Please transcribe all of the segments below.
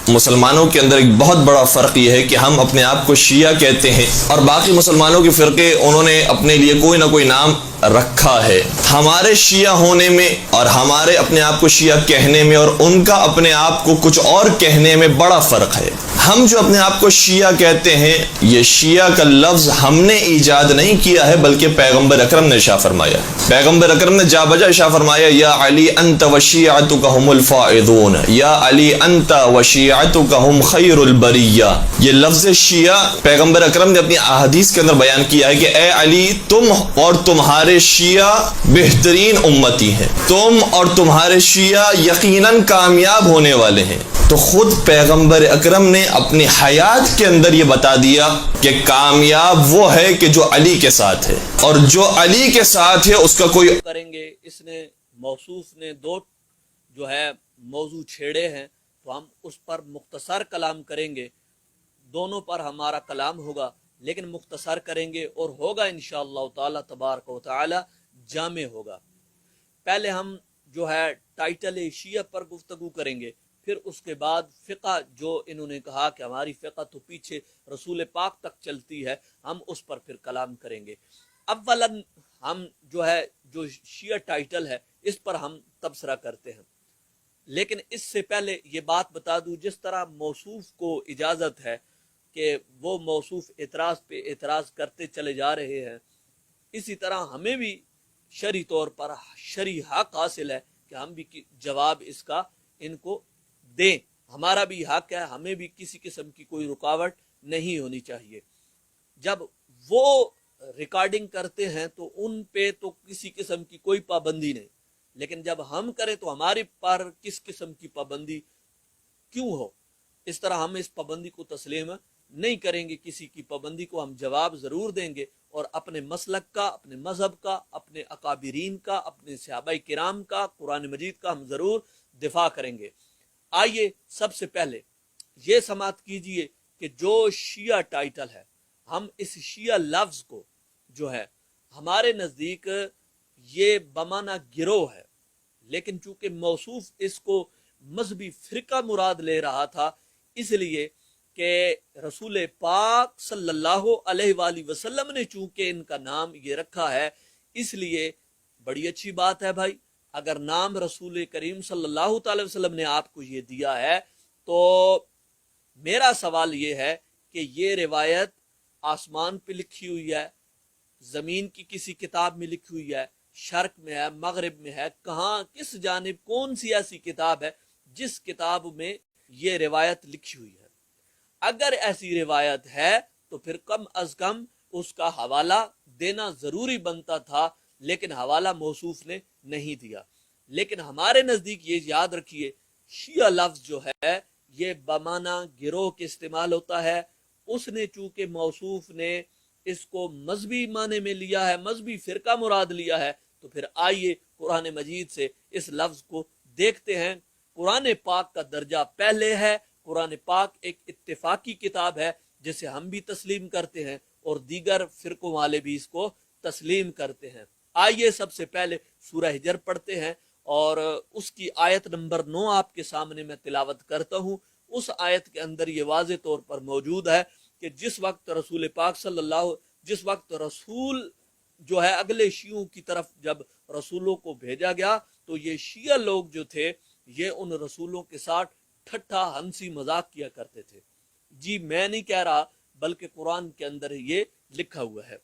مسلمانوں کے اندر ایک بہت بڑا فرق یہ ہے کہ ہم اپنے آپ کو شیعہ کہتے ہیں اور باقی مسلمانوں کے فرقے انہوں نے اپنے لیے کوئی نہ کوئی نام رکھا ہے. ہمارے شیعہ ہونے میں اور ہمارے اپنے آپ کو شیعہ کہنے میں اور ان کا اپنے آپ کو کچھ اور کہنے میں بڑا فرق ہے. ہم جو اپنے آپ کو شیعہ کہتے ہیں، یہ شیعہ کا لفظ ہم نے ایجاد نہیں کیا ہے بلکہ پیغمبر اکرم نے ارشاد فرمایا. پیغمبر اکرم نے جا بجا ارشاد فرمایا، یا علی انت وشیعتک هم الفائزون، یا علی انت وشیعتک هم خیر البریہ. یہ لفظ شیعہ پیغمبر اکرم نے اپنی احادیث کے اندر بیان کیا ہے کہ اے علی، تم اور تمہارے شیعہ بہترین امتی ہیں، تم اور تمہارے شیعہ یقیناً کامیاب ہونے والے ہیں. تو خود پیغمبر اکرم نے اپنی حیات کے اندر یہ بتا دیا کہ کامیاب وہ ہے کہ جو علی کے ساتھ ہے، اور جو علی کے ساتھ ہے اس کا کوئی کریں گے. اس نے موصوف نے دو جو ہے موضوع چھیڑے ہیں، تو ہم اس پر مختصر کلام کریں گے. دونوں پر ہمارا کلام ہوگا لیکن مختصر کریں گے اور ہوگا انشاءاللہ تعالی تبارک و تعالی جامع ہوگا. پہلے ہم جو ہے ٹائٹل شیعہ پر گفتگو کریں گے، پھر اس کے بعد فقہ جو انہوں نے کہا کہ ہماری فقہ تو پیچھے رسول پاک تک چلتی ہے، ہم اس پر پھر کلام کریں گے. اولاً ہم جو شیعہ ٹائٹل ہے اس پر ہم تبصرہ کرتے ہیں، لیکن اس سے پہلے یہ بات بتا دوں، جس طرح موصوف کو اجازت ہے کہ وہ موصوف اعتراض پہ اعتراض کرتے چلے جا رہے ہیں، اسی طرح ہمیں بھی شرعی طور پر شرعی حق حاصل ہے کہ ہم بھی جواب اس کا ان کو دیں. ہمارا بھی حق ہے، ہمیں بھی کسی قسم کی کوئی رکاوٹ نہیں ہونی چاہیے. جب وہ ریکارڈنگ کرتے ہیں تو ان پہ تو کسی قسم کی کوئی پابندی نہیں، لیکن جب ہم کریں تو ہمارے پر کس قسم کی پابندی کیوں ہو؟ اس طرح ہم اس پابندی کو تسلیم نہیں کریں گے. کسی کی پابندی کو ہم جواب ضرور دیں گے اور اپنے مسلک کا، اپنے مذہب کا، اپنے اکابرین کا، اپنے صحابہ کرام کا، قرآن مجید کا ہم ضرور دفاع کریں گے. آئیے سب سے پہلے یہ سماعت کیجئے کہ جو شیعہ ٹائٹل ہے، ہم اس شیعہ لفظ کو جو ہے ہمارے نزدیک یہ بمانہ گروہ ہے، لیکن چونکہ موصوف اس کو مذہبی فرقہ مراد لے رہا تھا، اس لیے کہ رسول پاک صلی اللہ علیہ وآلہ وسلم نے چونکہ ان کا نام یہ رکھا ہے، اس لیے بڑی اچھی بات ہے بھائی. اگر نام رسول کریم صلی اللہ تعالی وسلم نے آپ کو یہ دیا ہے تو میرا سوال یہ ہے کہ یہ روایت آسمان پہ لکھی ہوئی ہے، زمین کی کسی کتاب میں لکھی ہوئی ہے، شرق میں ہے، مغرب میں ہے، کہاں کس جانب کون سی ایسی کتاب ہے جس کتاب میں یہ روایت لکھی ہوئی ہے؟ اگر ایسی روایت ہے تو پھر کم از کم اس کا حوالہ دینا ضروری بنتا تھا، لیکن حوالہ موصوف نے نہیں دیا. لیکن ہمارے نزدیک یہ یاد رکھیے، شیعہ لفظ جو ہے یہ بمانہ گروہ کے استعمال ہوتا ہے. اس نے چونکہ موصوف نے اس کو مذہبی معنی میں لیا ہے، مذہبی فرقہ مراد لیا ہے، تو پھر آئیے قرآن مجید سے اس لفظ کو دیکھتے ہیں. قرآن پاک کا درجہ پہلے ہے. قرآن پاک ایک اتفاقی کتاب ہے جسے ہم بھی تسلیم کرتے ہیں اور دیگر فرقوں والے بھی اس کو تسلیم کرتے ہیں. آئیے سب سے پہلے سورہ حجر پڑھتے ہیں اور اس کی آیت نمبر 9 آپ کے سامنے میں تلاوت کرتا ہوں. اس آیت کے اندر یہ واضح طور پر موجود ہے کہ جس وقت رسول جو ہے اگلے شیعوں کی طرف جب رسولوں کو بھیجا گیا تو یہ شیعہ لوگ جو تھے یہ ان رسولوں کے ساتھ ٹھٹھا ہنسی مذاق کیا کرتے تھے. جی میں نہیں کہہ رہا بلکہ قرآن کے اندر یہ لکھا ہوا ہے.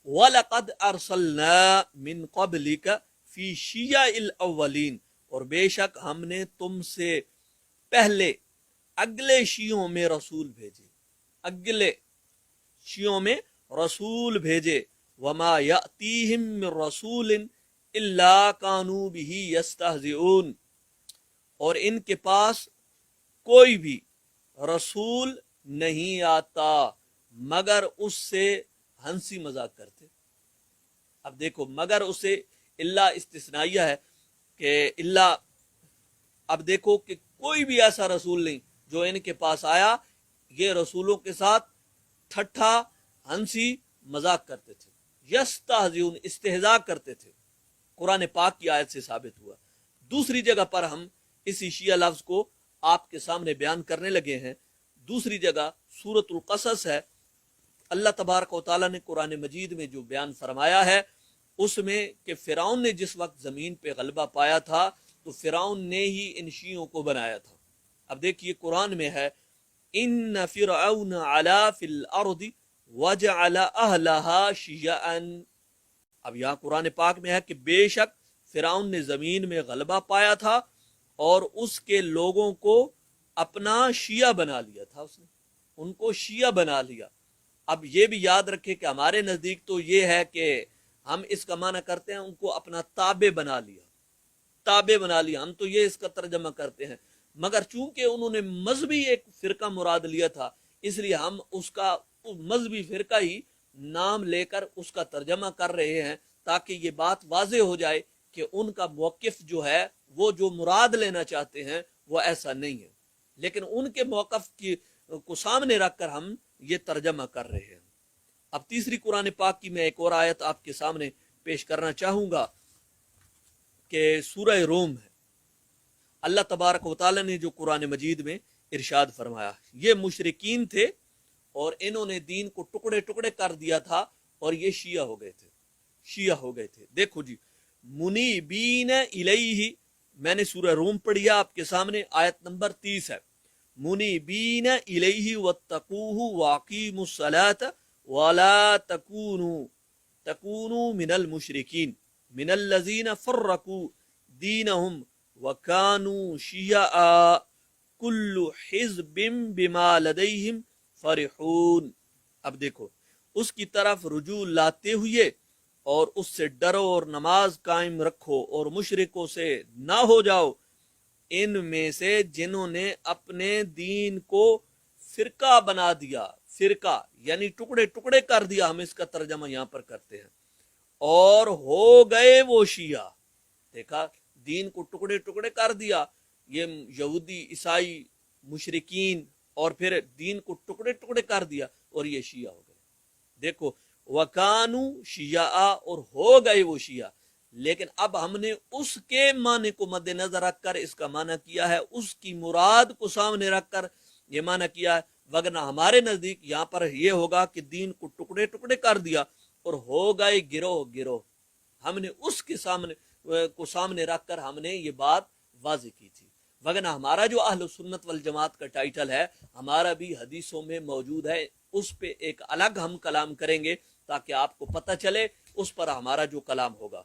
وَلَقَدْ أَرْسَلْنَا مِن قَبْلِكَ فِي شِيَعِ الْأَوَّلِينَ، اور بے شک ہم نے تم سے پہلے اگلے شیعوں میں رسول بھیجے، اگلے شیعوں میں رسول بھیجے. وَمَا يَأْتِيهِم مِّن رَّسُولٍ إِلَّا كَانُوا بِهِ يَسْتَهْزِئُونَ، اور ان کے پاس کوئی بھی رسول نہیں آتا مگر اس سے ہنسی مذاق کرتے. اب دیکھو، مگر اسے اللہ استثنائیہ ہے کہ اللہ، اب دیکھو کہ کوئی بھی ایسا رسول نہیں جو ان کے پاس آیا یہ رسولوں کے ساتھ ٹھٹھا ہنسی مذاق کرتے تھے. یستہزئون، استہزاء کرتے تھے. قرآن پاک کی آیت سے ثابت ہوا. دوسری جگہ پر ہم اسی شیعہ لفظ کو آپ کے سامنے بیان کرنے لگے ہیں۔ دوسری جگہ سورۃ القصص ہے، اللہ تبارک و تعالیٰ نے قرآن مجید میں جو بیان فرمایا ہے اس میں کہ فرعون نے جس وقت زمین پہ غلبہ پایا تھا تو فرعون نے ہی ان شیعوں کو بنایا تھا۔ اب دیکھیے قرآن میں ہے ان فرعون علا فی الارض وجعل اہلہا شیعا۔ اب یہاں قرآن پاک میں ہے کہ بے شک فرعون نے زمین میں غلبہ پایا تھا اور اس کے لوگوں کو اپنا شیعہ بنا لیا تھا، اس نے ان کو شیعہ بنا لیا۔ اب یہ بھی یاد رکھے کہ ہمارے نزدیک تو یہ ہے کہ ہم اس کا معنی کرتے ہیں ان کو اپنا تابع بنا لیا، تابع بنا لیا، ہم تو یہ اس کا ترجمہ کرتے ہیں، مگر چونکہ انہوں نے مذہبی ایک فرقہ مراد لیا تھا اس لیے ہم اس کا مذہبی فرقہ ہی نام لے کر اس کا ترجمہ کر رہے ہیں تاکہ یہ بات واضح ہو جائے کہ ان کا موقف جو ہے وہ جو مراد لینا چاہتے ہیں وہ ایسا نہیں ہے، لیکن ان کے موقف کو سامنے رکھ کر ہم یہ ترجمہ کر رہے ہیں۔ اب تیسری قرآن پاک کی میں ایک اور آیت آپ کے سامنے پیش کرنا چاہوں گا کہ سورہ روم ہے، اللہ تبارک و تعالیٰ نے جو قرآن مجید میں ارشاد فرمایا، یہ مشرکین تھے اور انہوں نے دین کو ٹکڑے ٹکڑے کر دیا تھا اور یہ شیعہ ہو گئے تھے، شیعہ ہو گئے تھے۔ دیکھو جی، منیبین الیہ، میں نے سورہ روم پڑھی آپ کے سامنے، آیت نمبر 30 ہے، منیبین الیہ واتقوہ واقیموا الصلاۃ ولا تکونوا من المشرکین من الذین فرقوا دینہم وکانوا شیعا کل حزب بما لدیہم فرحون۔ اب دیکھو اس کی طرف رجوع لاتے ہوئے اور اس سے ڈرو اور نماز قائم رکھو اور مشرکوں سے نہ ہو جاؤ، ان میں سے جنہوں نے اپنے دین کو فرقہ بنا دیا، فرقہ یعنی ٹکڑے ٹکڑے کر دیا، ہم اس کا ترجمہ یہاں پر کرتے ہیں، اور ہو گئے وہ شیعہ۔ دیکھا، دین کو ٹکڑے ٹکڑے کر دیا، یہ یہودی عیسائی مشرکین، اور پھر دین کو ٹکڑے ٹکڑے کر دیا اور یہ شیعہ ہو گئے۔ دیکھو وَكَانُوا شِيَعًا، اور ہو گئے وہ شیعہ، لیکن اب ہم نے اس کے معنی کو مد نظر رکھ کر اس کا معنی کیا ہے، اس کی مراد کو سامنے رکھ کر یہ معنی کیا ہے، وگرنہ ہمارے نزدیک یہاں پر یہ ہوگا کہ دین کو ٹکڑے ٹکڑے کر دیا اور ہو گئے گروہ گروہ۔ ہم نے اس کے سامنے رکھ کر ہم نے یہ بات واضح کی تھی، وگرنہ ہمارا جو اہل سنت والجماعت کا ٹائٹل ہے ہمارا بھی حدیثوں میں موجود ہے، اس پہ ایک الگ ہم کلام کریں گے تاکہ آپ کو پتہ چلے اس پر ہمارا جو کلام ہوگا۔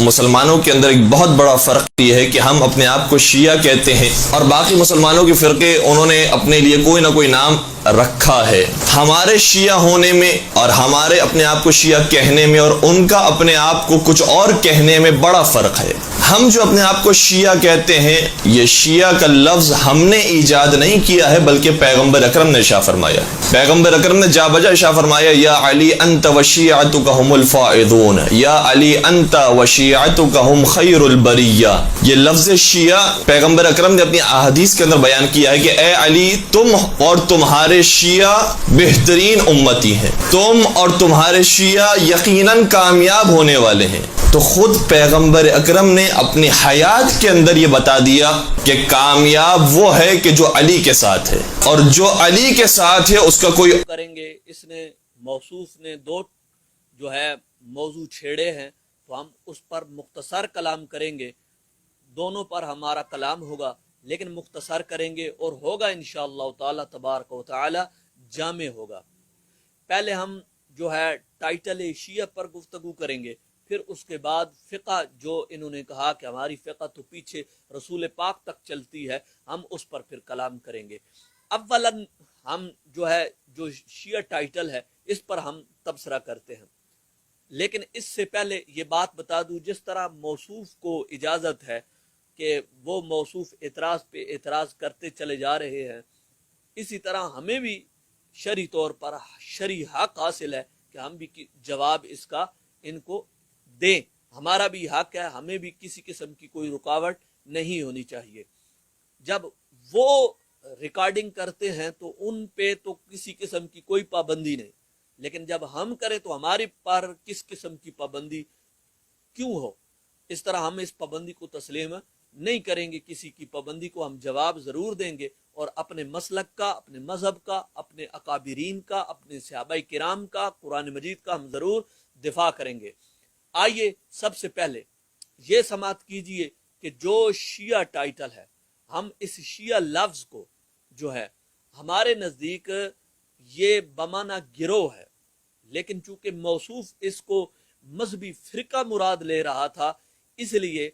مسلمانوں کے اندر ایک بہت بڑا فرق یہ ہے کہ ہم اپنے آپ کو شیعہ کہتے ہیں اور باقی مسلمانوں کے فرقے انہوں نے اپنے لیے کوئی نہ کوئی نام رکھا ہے۔ ہمارے شیعہ ہونے میں اور ہمارے اپنے آپ کو شیعہ کہنے میں اور ان کا اپنے آپ کو کچھ اور کہنے میں بڑا فرق ہے۔ ہم جو اپنے آپ کو شیعہ کہتے ہیں، یہ شیعہ کا لفظ ہم نے ایجاد نہیں کیا ہے بلکہ پیغمبر اکرم نے ارشاد فرمایا ہے۔ پیغمبر اکرم نے جا بجا ارشاد فرمایا، یا علی انت وشیعتک هم الفائزون، یا علی انت وشیعتک هم خیر البریہ۔ یہ لفظ شیعہ پیغمبر اکرم نے اپنی احادیث کے اندر بیان کیا ہے کہ اے علی، تم اور تمہارے شیعہ بہترین امتی ہیں، تم اور تمہارے شیعہ یقیناً کامیاب ہونے والے ہیں۔ تو خود پیغمبر اکرم نے اپنی حیات کے اندر یہ بتا دیا کہ کامیاب وہ ہے کہ جو علی کے ساتھ ہے، اور جو علی کے ساتھ ہے اس کا کوئی کریں گے۔ اس نے موصوف نے دو جو ہے موضوع چھیڑے ہیں تو ہم اس پر مختصر کلام کریں گے، دونوں پر ہمارا کلام ہوگا لیکن مختصر کریں گے اور ہوگا انشاءاللہ تعالی تبارک و تعالی جامع ہوگا۔ پہلے ہم جو ہے ٹائٹل شیعہ پر گفتگو کریں گے، پھر اس کے بعد فقہ جو انہوں نے کہا کہ ہماری فقہ تو پیچھے رسول پاک تک چلتی ہے، ہم اس پر پھر کلام کریں گے۔ اولاً ہم جو شیعہ ٹائٹل ہے اس پر ہم تبصرہ کرتے ہیں، لیکن اس سے پہلے یہ بات بتا دوں، جس طرح موصوف کو اجازت ہے کہ وہ موصوف اعتراض پہ اعتراض کرتے چلے جا رہے ہیں، اسی طرح ہمیں بھی شرعی طور پر شرعی حق حاصل ہے کہ ہم بھی جواب اس کا ان کو دیں، ہمارا بھی حق ہے، ہمیں بھی کسی قسم کی کوئی رکاوٹ نہیں ہونی چاہیے۔ جب وہ ریکارڈنگ کرتے ہیں تو ان پہ تو کسی قسم کی کوئی پابندی نہیں، لیکن جب ہم کریں تو ہمارے پر کس قسم کی پابندی کیوں ہو؟ اس طرح ہم اس پابندی کو تسلیم نہیں کریں گے، کسی کی پابندی کو ہم جواب ضرور دیں گے، اور اپنے مسلک کا، اپنے مذہب کا، اپنے اکابرین کا، اپنے صحابہ کرام کا، قرآن مجید کا ہم ضرور دفاع کریں گے۔ آئیے سب سے پہلے یہ سماعت کیجئے کہ جو شیعہ ٹائٹل ہے، ہم اس شیعہ لفظ کو جو ہے ہمارے نزدیک یہ بمانہ گروہ ہے، لیکن چونکہ موصوف اس کو مذہبی فرقہ مراد لے رہا تھا، اس لیے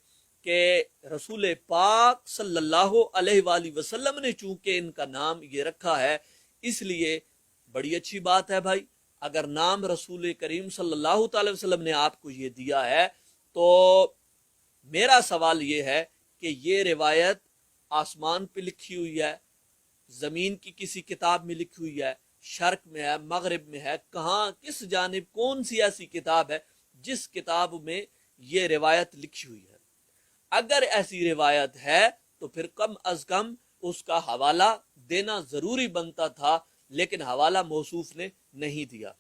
کہ رسول پاک صلی اللہ علیہ وآلہ وسلم نے چونکہ ان کا نام یہ رکھا ہے، اس لیے بڑی اچھی بات ہے بھائی، اگر نام رسول کریم صلی اللہ تعالی وسلم نے آپ کو یہ دیا ہے تو میرا سوال یہ ہے کہ یہ روایت آسمان پہ لکھی ہوئی ہے، زمین کی کسی کتاب میں لکھی ہوئی ہے، شرق میں ہے، مغرب میں ہے، کہاں کس جانب کون سی ایسی کتاب ہے جس کتاب میں یہ روایت لکھی ہوئی ہے؟ اگر ایسی روایت ہے تو پھر کم از کم اس کا حوالہ دینا ضروری بنتا تھا، لیکن حوالہ موصوف نے نہیں دیا۔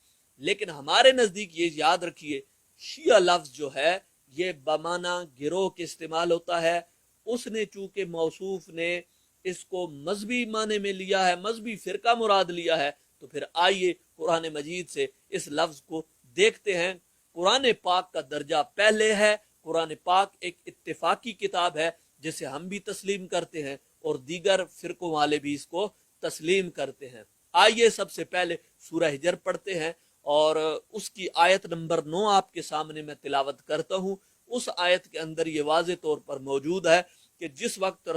لیکن ہمارے نزدیک یہ یاد رکھیے، شیعہ لفظ جو ہے یہ بمانہ گروہ کے استعمال ہوتا ہے، اس نے چونکہ موصوف نے اس کو مذہبی معنی میں لیا ہے، مذہبی فرقہ مراد لیا ہے، تو پھر آئیے قرآن مجید سے اس لفظ کو دیکھتے ہیں۔ قرآن پاک کا درجہ پہلے ہے، قرآن پاک ایک اتفاقی کتاب ہے جسے ہم بھی تسلیم کرتے ہیں اور دیگر فرقوں والے بھی اس کو تسلیم کرتے ہیں۔ آئیے سب سے پہلے سورہ حجر پڑھتے ہیں، اور اس کی آیت نمبر 9 آپ کے سامنے میں تلاوت کرتا ہوں۔ اس آیت کے اندر یہ واضح طور پر موجود ہے کہ جس وقت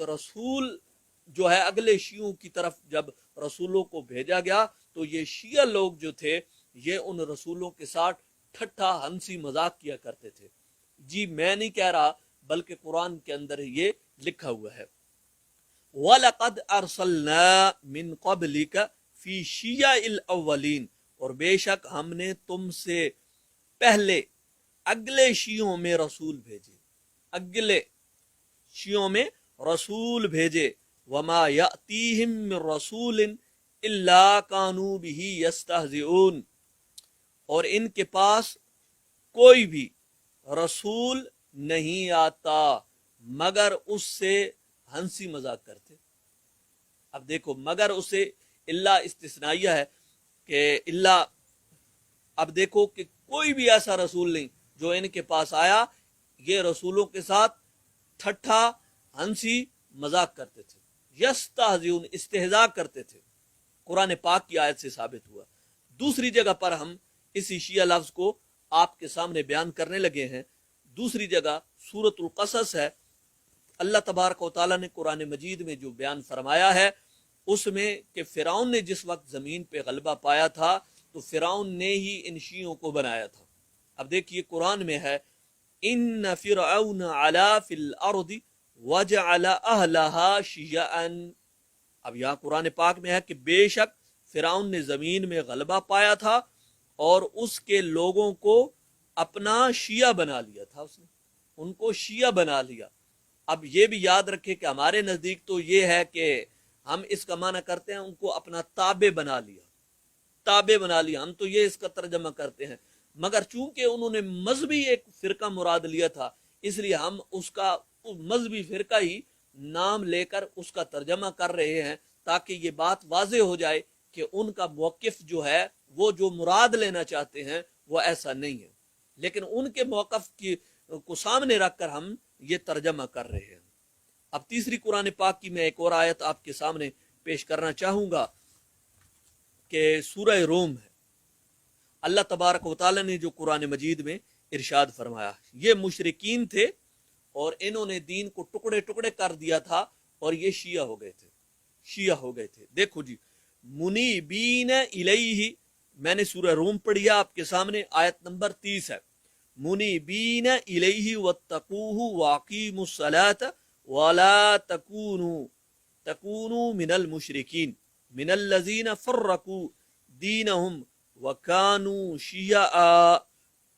رسول جو ہے اگلے شیعوں کی طرف جب رسولوں کو بھیجا گیا تو یہ شیعہ لوگ جو تھے یہ ان رسولوں کے ساتھ ٹھٹھا ہنسی مذاق کیا کرتے تھے۔ جی میں نہیں کہہ رہا، بلکہ قرآن کے اندر یہ لکھا ہوا ہے، وَلَقَدْ أَرْسَلْنَا مِن قَبْلِكَ فِي شِيَعِ الْأَوَّلِينَ، اور بے شک ہم نے تم سے پہلے اگلے شیعوں میں رسول بھیجے، اگلے شیعوں میں رسول بھیجے، وَمَا يَأْتِيهِم مِّن رَّسُولٍ إِلَّا كَانُوا بِهِ يَسْتَهْزِئُونَ، اور ان کے پاس کوئی بھی رسول نہیں آتا مگر اس سے ہنسی مذاق کرتے۔ اب دیکھو، مگر اسے اللہ استثنائیہ ہے کہ اللہ، اب دیکھو کہ کوئی بھی ایسا رسول نہیں جو ان کے پاس آیا یہ رسولوں کے ساتھ ٹھٹھا ہنسی مذاق کرتے تھے، یستہزئون استہزاء کرتے تھے۔ قرآن پاک کی آیت سے ثابت ہوا۔ دوسری جگہ پر ہم اسی شیعہ لفظ کو آپ کے سامنے بیان کرنے لگے ہیں۔ دوسری جگہ سورۃ القصص ہے، اللہ تبارک و تعالیٰ نے قرآن مجید میں جو بیان فرمایا ہے اس میں کہ فرعون نے جس وقت زمین پہ غلبہ پایا تھا تو فرعون نے ہی ان شیعوں کو بنایا تھا۔ اب دیکھیے قرآن میں ہے، ان فرعون علا فی الارض وجعل اہلہا شیعا، اب یہاں قرآن پاک میں ہے کہ بے شک فرعون نے زمین میں غلبہ پایا تھا اور اس کے لوگوں کو اپنا شیعہ بنا لیا تھا، اس نے ان کو شیعہ بنا لیا۔ اب یہ بھی یاد رکھے کہ ہمارے نزدیک تو یہ ہے کہ ہم اس کا معنی کرتے ہیں ان کو اپنا تابع بنا لیا، تابع بنا لیا، ہم تو یہ اس کا ترجمہ کرتے ہیں، مگر چونکہ انہوں نے مذہبی ایک فرقہ مراد لیا تھا اس لیے ہم اس کا مذہبی فرقہ ہی نام لے کر اس کا ترجمہ کر رہے ہیں، تاکہ یہ بات واضح ہو جائے کہ ان کا موقف جو ہے وہ جو مراد لینا چاہتے ہیں وہ ایسا نہیں ہے، لیکن ان کے موقف کو سامنے رکھ کر ہم یہ ترجمہ کر رہے ہیں۔ اب تیسری قرآن پاک کی میں ایک اور آیت آپ کے سامنے پیش کرنا چاہوں گا کہ سورہ روم ہے، اللہ تبارک و تعالیٰ نے جو قرآن مجید میں ارشاد فرمایا، یہ مشرکین تھے اور انہوں نے دین کو ٹکڑے ٹکڑے کر دیا تھا اور یہ شیعہ ہو گئے تھے، شیعہ ہو گئے تھے۔ دیکھو جی، منیبین الیہ، میں نے سورہ روم پڑھی آپ کے سامنے، آیت نمبر 30 ہے، منیبین الیہ واتقوہ واقیموا الصلاۃ ولا تکونوا من المشرکین من الذین فرقوا دینہم وکانوا شیعا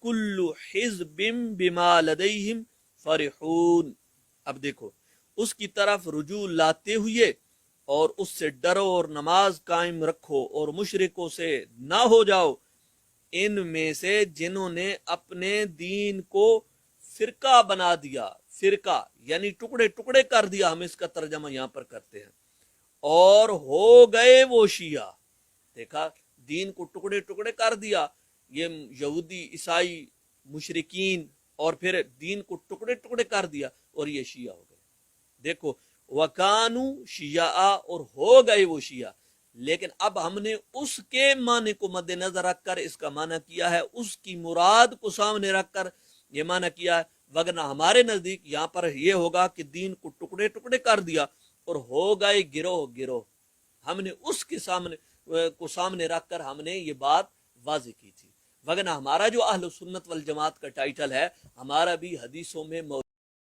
کل حزب بما لدیہم فرحون۔ اب دیکھو، اس کی طرف رجوع لاتے ہوئے اور اس سے ڈرو اور نماز قائم رکھو اور مشرکوں سے نہ ہو جاؤ، ان میں سے جنہوں نے اپنے دین کو فرقہ بنا دیا، فرقہ یعنی ٹکڑے ٹکڑے کر دیا، ہم اس کا ترجمہ یہاں پر کرتے ہیں، اور ہو گئے وہ شیعہ۔ دیکھا، دین کو ٹکڑے ٹکڑے کر دیا، یہ یہودی عیسائی مشرکین، اور پھر دین کو ٹکڑے ٹکڑے کر دیا اور یہ شیعہ ہو گئے۔ دیکھو، وَكَانُوا شِيَعًا، اور ہو گئے وہ شیعہ۔ لیکن اب ہم نے اس کے معنی کو مد نظر رکھ کر اس کا معنی کیا ہے، اس کی مراد کو سامنے رکھ کر یہ معنی کیا ہے، وگرنہ ہمارے نزدیک یہاں پر یہ ہوگا کہ دین کو ٹکڑے ٹکڑے کر دیا اور ہو گئے گروہ گروہ۔ ہم نے اس کے سامنے رکھ کر ہم نے یہ بات واضح کی تھی، وگرنہ ہمارا جو اہل سنت والجماعت کا ٹائٹل ہے، ہمارا بھی حدیثوں میں موجود